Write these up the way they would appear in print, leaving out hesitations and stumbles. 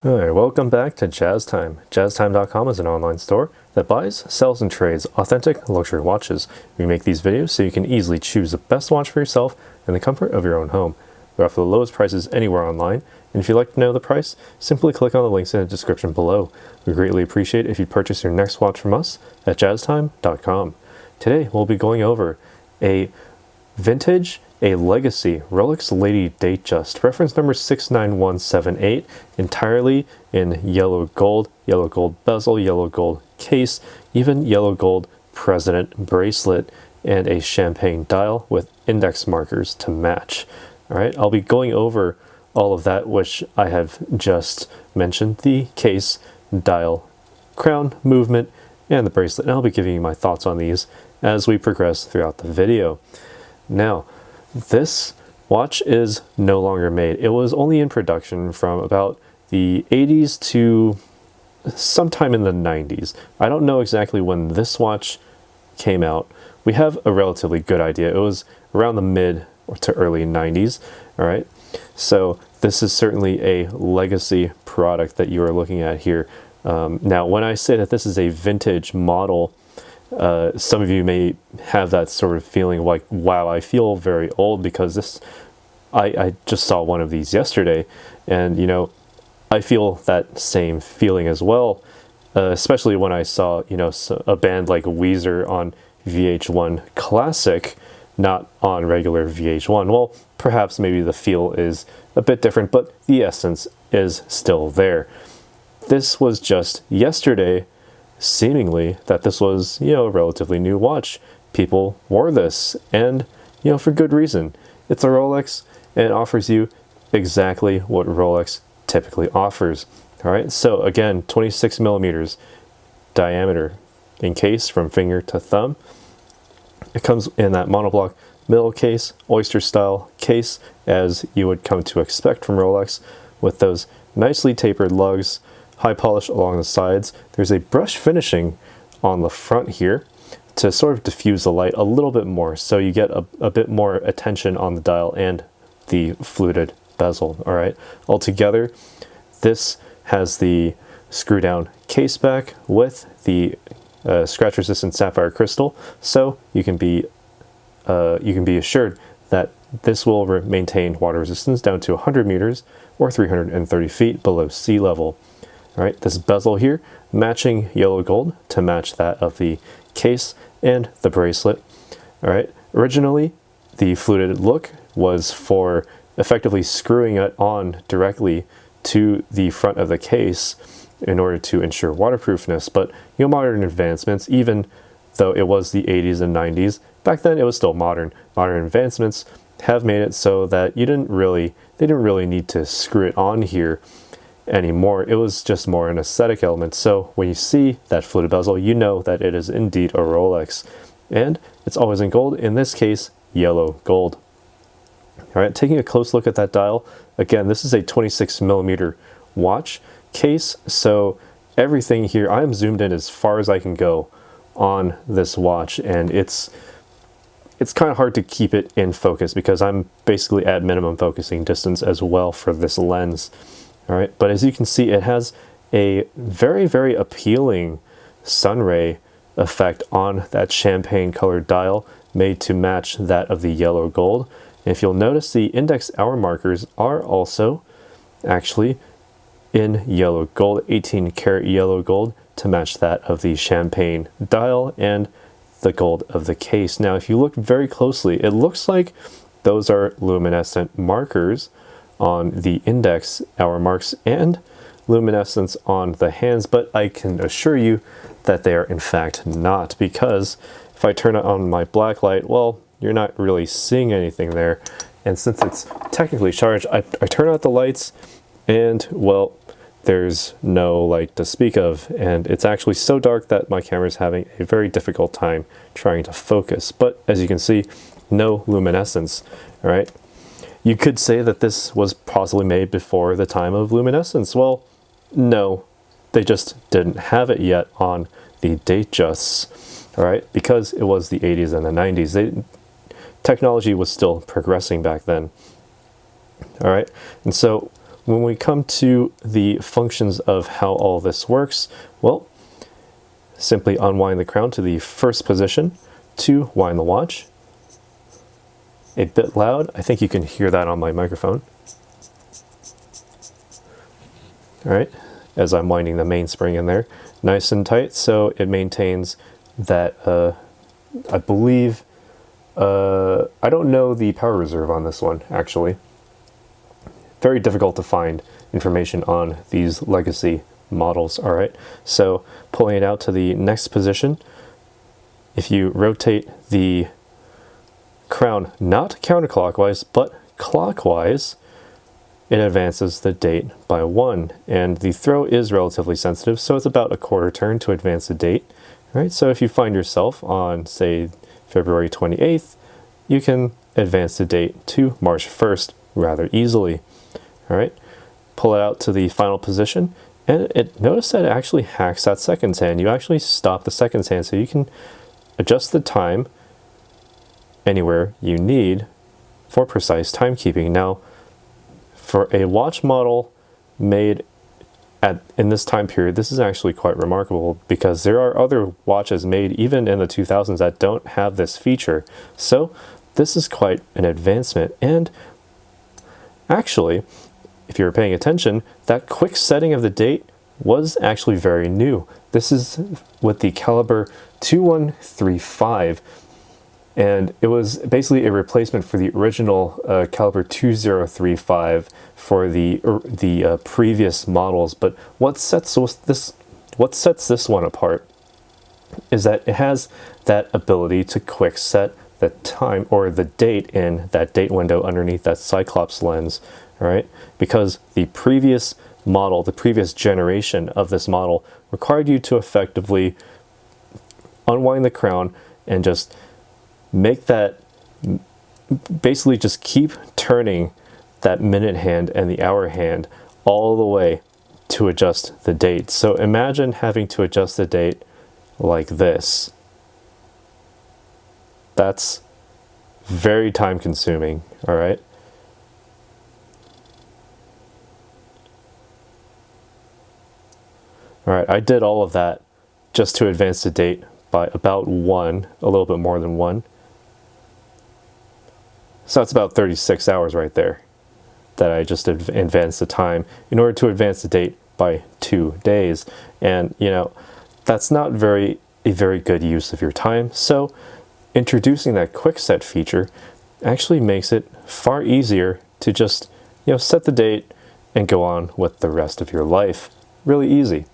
Alright, welcome back to Jazz Time. JazzTime.com is an online store that buys, sells, and trades authentic luxury watches. We make these videos so you can easily choose the best watch for yourself in the comfort of your own home. We offer the lowest prices anywhere online, and if you'd like to know the price, simply click on the links in the description below. We greatly appreciate if you purchase your next watch from us at JazzTime.com. Today we'll be going over a vintage, a legacy Rolex Lady Datejust, reference number 69178, entirely in yellow gold bezel, yellow gold case, even yellow gold President bracelet, and a champagne dial with index markers to match. All right, I'll be going over all of that which I have just mentioned: the case, dial, crown, movement, and the bracelet. And I'll be giving you my thoughts on these as we progress throughout the video. Now, this watch is no longer made. It was only in production from about the 80s to sometime in the 90s. I don't know exactly when this watch came out. We have a relatively good idea. It was around the mid to early 90s. All right. So this is certainly a legacy product that you are looking at here. Now, when I say that this is a vintage model, some of you may have that sort of feeling like, wow, I feel very old because this, I just saw one of these yesterday, and you know, I feel that same feeling as well, especially when I saw, you know, a band like Weezer on VH1 Classic, not on regular VH1. Well, perhaps maybe the feel is a bit different, but the essence is still there. This was just yesterday, seemingly, that this was, you know, a relatively new watch. People wore this, and, you know, for good reason. It's a Rolex, and it offers you exactly what Rolex typically offers. All right, so again, 26 millimeters diameter in case from finger to thumb. It comes in that monoblock middle case, oyster style case, as you would come to expect from Rolex, with those nicely tapered lugs, high polish along the sides. There's a brush finishing on the front here to sort of diffuse the light a little bit more, so you get a bit more attention on the dial and the fluted bezel. All right, altogether, this has the screw down case back with the scratch resistant sapphire crystal, so you can be assured that this will maintain water resistance down to 100 meters or 330 feet below sea level. All right, this bezel here, matching yellow gold to match that of the case and the bracelet. All right, originally the fluted look was for effectively screwing it on directly to the front of the case in order to ensure waterproofness. But, you know, modern advancements, even though it was the 80s and 90s, back then it was still modern. Modern advancements have made it so that they didn't really need to screw it on here anymore. It was just more an aesthetic element. So when you see that fluted bezel, you know that it is indeed a Rolex, and it's always in gold, in this case yellow gold. All right, taking a close look at that dial, again, this is a 26 millimeter watch case, so everything here, I am zoomed in as far as I can go on this watch, and it's kind of hard to keep it in focus because I'm basically at minimum focusing distance as well for this lens. All right, but as you can see, it has a very, very appealing sunray effect on that champagne colored dial, made to match that of the yellow gold. And if you'll notice, the index hour markers are also actually in yellow gold, 18 karat yellow gold, to match that of the champagne dial and the gold of the case. Now, if you look very closely, it looks like those are luminescent markers on the index hour marks and luminescence on the hands, but I can assure you that they are in fact not, because if I turn on my black light, well, you're not really seeing anything there. And since it's technically charged, I turn out the lights, and well, there's no light to speak of, and it's actually so dark that my camera is having a very difficult time trying to focus. But as you can see, no luminescence. All right, you could say that this was possibly made before the time of luminescence. Well, no, they just didn't have it yet on the Datejusts, all right, because it was the 80s and the 90s. Technology was still progressing back then. All right, and so when we come to the functions of how all this works, well, simply unwind the crown to the first position to wind the watch. A bit loud. I think you can hear that on my microphone. All right, as I'm winding the mainspring in there, nice and tight, so it maintains that, I believe, I don't know the power reserve on this one, actually. Very difficult to find information on these legacy models. All right, so pulling it out to the next position, if you rotate the crown not counterclockwise but clockwise, it advances the date by 1, and the throw is relatively sensitive, so it's about a quarter turn to advance the date. All right, so if you find yourself on, say, February 28th, you can advance the date to March 1st rather easily. All right, pull it out to the final position, and notice that it actually hacks that seconds hand. You actually stop the seconds hand, so you can adjust the time anywhere you need for precise timekeeping. Now, for a watch model made in this time period, this is actually quite remarkable, because there are other watches made even in the 2000s that don't have this feature. So this is quite an advancement. And actually, if you're paying attention, that quick setting of the date was actually very new. This is with the caliber 2135. And it was basically a replacement for the original caliber 2035 for the previous models. But what sets this one apart is that it has that ability to quick set the time or the date in that date window underneath that Cyclops lens. All right, because the previous model, the previous generation of this model, required you to effectively unwind the crown and just make that, basically just keep turning that minute hand and the hour hand all the way to adjust the date. So imagine having to adjust the date like this. That's very time consuming, all right? All right, I did all of that just to advance the date by about 1, a little bit more than 1. So that's about 36 hours right there that I just advanced the time in order to advance the date by 2 days. And, you know, that's not a very good use of your time. So introducing that quick set feature actually makes it far easier to just, you know, set the date and go on with the rest of your life. Really easy.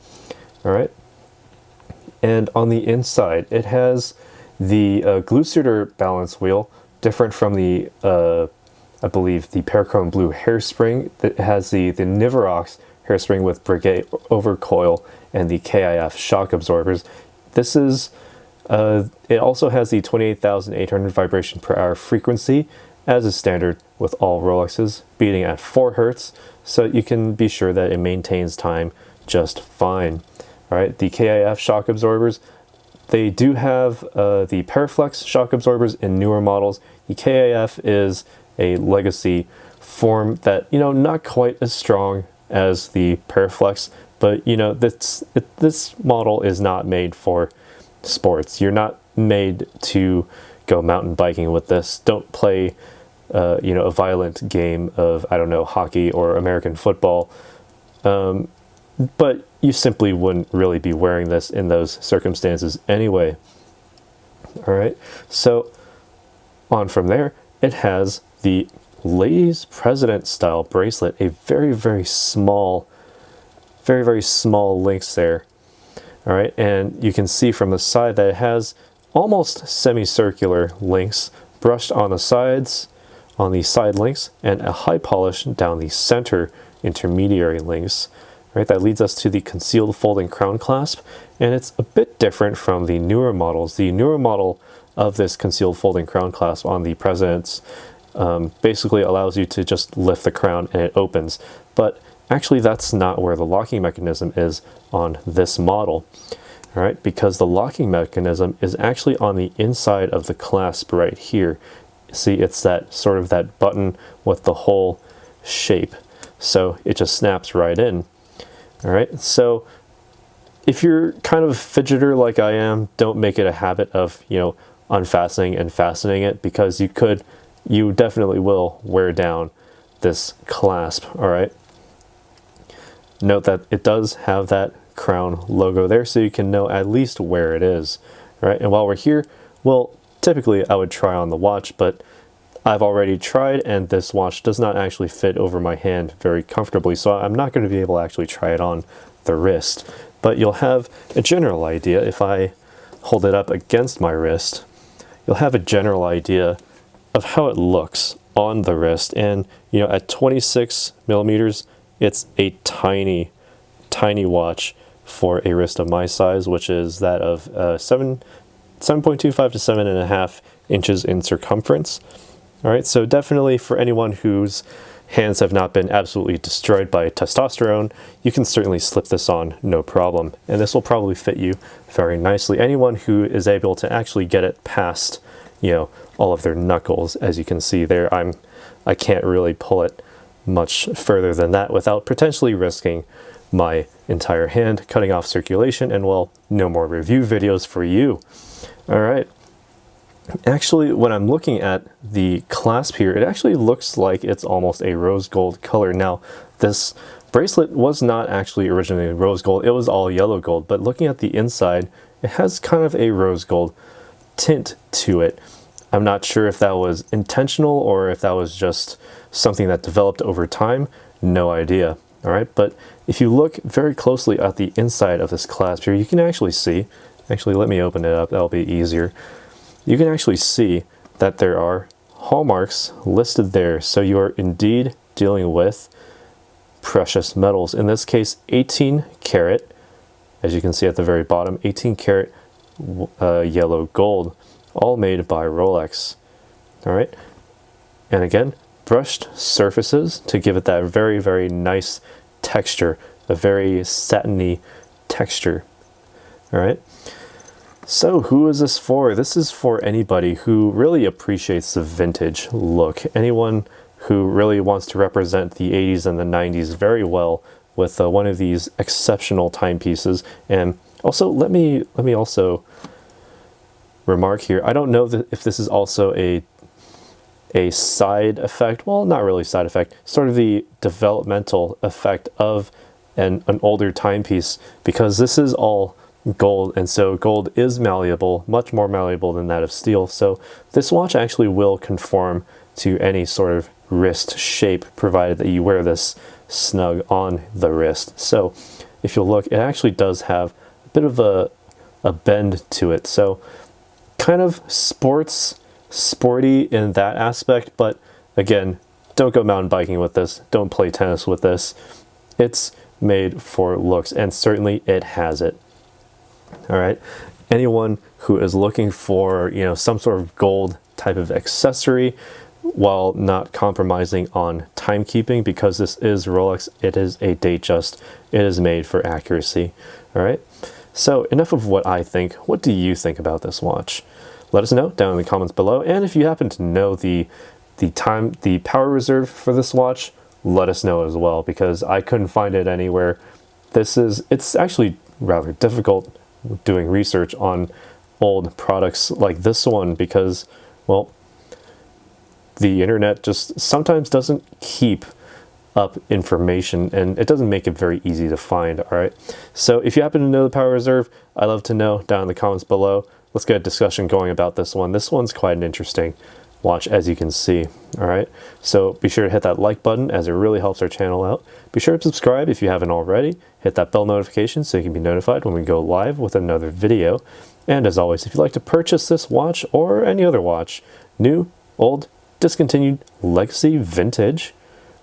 All right. And on the inside, it has the glue-suitor balance wheel, different from the, I believe, the Parachrome Blue hairspring. That has the Niverox hairspring with Breguet overcoil and the KIF shock absorbers. This is, it also has the 28,800 vibration per hour frequency, as is standard with all Rolexes, beating at 4 Hertz, so you can be sure that it maintains time just fine. All right, the KIF shock absorbers, they do have the Paraflex shock absorbers in newer models. The KIF is a legacy form that, you know, not quite as strong as the Paraflex, but, you know, this model is not made for sports. You're not made to go mountain biking with this. Don't play, you know, a violent game of, I don't know, hockey or American football. But you simply wouldn't really be wearing this in those circumstances anyway. All right, so on from there, it has the Ladies President style bracelet, a very, very small links there. All right, and you can see from the side that it has almost semicircular links brushed on the sides, on the side links, and a high polish down the center intermediary links. Right, that leads us to the concealed folding crown clasp, and it's a bit different from the newer models. The newer model of this concealed folding crown clasp on the Presidents basically allows you to just lift the crown and it opens, but actually that's not where the locking mechanism is on this model. All right, because the locking mechanism is actually on the inside of the clasp right here. See, it's that sort of that button with the hole shape. so it just snaps right in. All right, so if you're kind of a fidgeter like I am, don't make it a habit of, you know, unfastening and fastening it, because you definitely will wear down this clasp. All right, note that it does have that crown logo there, so you can know at least where it is. All right, and while we're here, well, typically I would try on the watch, but I've already tried and this watch does not actually fit over my hand very comfortably, so I'm not going to be able to actually try it on the wrist. But you'll have a general idea. If I hold it up against my wrist, you'll have a general idea of how it looks on the wrist. And you know, at 26 millimeters, it's a tiny watch for a wrist of my size, which is that of 7.25 to 7.5 inches in circumference. All right, so definitely for anyone whose hands have not been absolutely destroyed by testosterone, you can certainly slip this on no problem, and this will probably fit you very nicely. Anyone who is able to actually get it past, you know, all of their knuckles, as you can see there, I can't really pull it much further than that without potentially risking my entire hand, cutting off circulation, and well, no more review videos for you. All right. Actually, when I'm looking at the clasp here, it actually looks like it's almost a rose gold color. Now, this bracelet was not actually originally rose gold, it was all yellow gold, but looking at the inside, it has kind of a rose gold tint to it. I'm not sure if that was intentional or if that was just something that developed over time, no idea. All right, but if you look very closely at the inside of this clasp here, you can actually see, actually let me open it up, that'll be easier. You can actually see that there are hallmarks listed there. So you are indeed dealing with precious metals. In this case, 18 karat, as you can see at the very bottom, 18 karat yellow gold, all made by Rolex. All right. And again, brushed surfaces to give it that very, very nice texture, a very satiny texture. All right. So who is this for? This is for anybody who really appreciates the vintage look. Anyone who really wants to represent the 80s and the 90s very well with one of these exceptional timepieces. And also, let me also remark here, I don't know if this is also a side effect, well, not really side effect, sort of the developmental effect of an older timepiece, because this is all gold, and so gold is malleable, much more malleable than that of steel. So this watch actually will conform to any sort of wrist shape, provided that you wear this snug on the wrist. So if you'll look, it actually does have a bit of a bend to it. So kind of sporty in that aspect, but again, don't go mountain biking with this, don't play tennis with this. It's made for looks, and certainly it has it. All right, anyone who is looking for, you know, some sort of gold type of accessory while not compromising on timekeeping, because this is Rolex, it is a Datejust, it is made for accuracy. All right, so enough of what I think. What do you think about this watch? Let us know down in the comments below, and if you happen to know the power reserve for this watch, let us know as well, because I couldn't find it anywhere. It's actually rather difficult doing research on old products like this one, because, well, the internet just sometimes doesn't keep up information, and it doesn't make it very easy to find. All right, so if you happen to know the power reserve, I'd love to know down in the comments below. Let's get a discussion going about this one. This one's quite an interesting watch, as you can see. All right, so be sure to hit that like button, as it really helps our channel out. Be sure to subscribe if you haven't already. Hit that bell notification so you can be notified when we go live with another video. And as always, if you'd like to purchase this watch or any other watch, new, old, discontinued, legacy, vintage,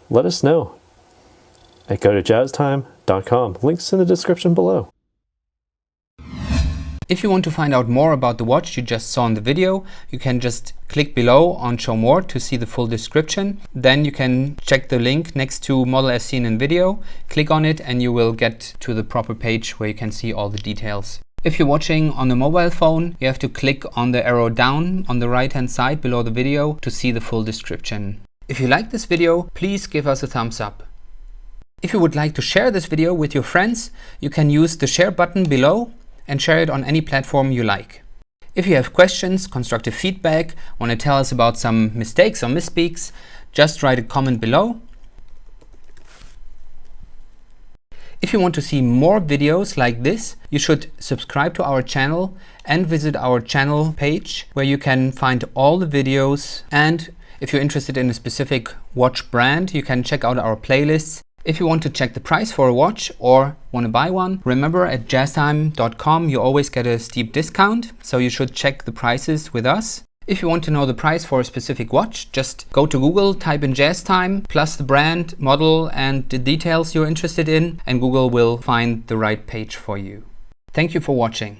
let us know. Go to jazztime.com. Links in the description below. If you want to find out more about the watch you just saw in the video, you can just click below on Show More to see the full description. Then you can check the link next to model as seen in video, click on it, and you will get to the proper page where you can see all the details. If you're watching on a mobile phone, you have to click on the arrow down on the right hand side below the video to see the full description. If you like this video, please give us a thumbs up. If you would like to share this video with your friends, you can use the share button below and share it on any platform you like. If you have questions, constructive feedback, want to tell us about some mistakes or misspeaks, just write a comment below. If you want to see more videos like this, you should subscribe to our channel and visit our channel page where you can find all the videos. And if you're interested in a specific watch brand, you can check out our playlists. If you want to check the price for a watch or want to buy one, remember at jazztime.com you always get a steep discount, so you should check the prices with us. If you want to know the price for a specific watch, just go to Google, type in JazzTime, plus the brand, model and the details you're interested in, and Google will find the right page for you. Thank you for watching.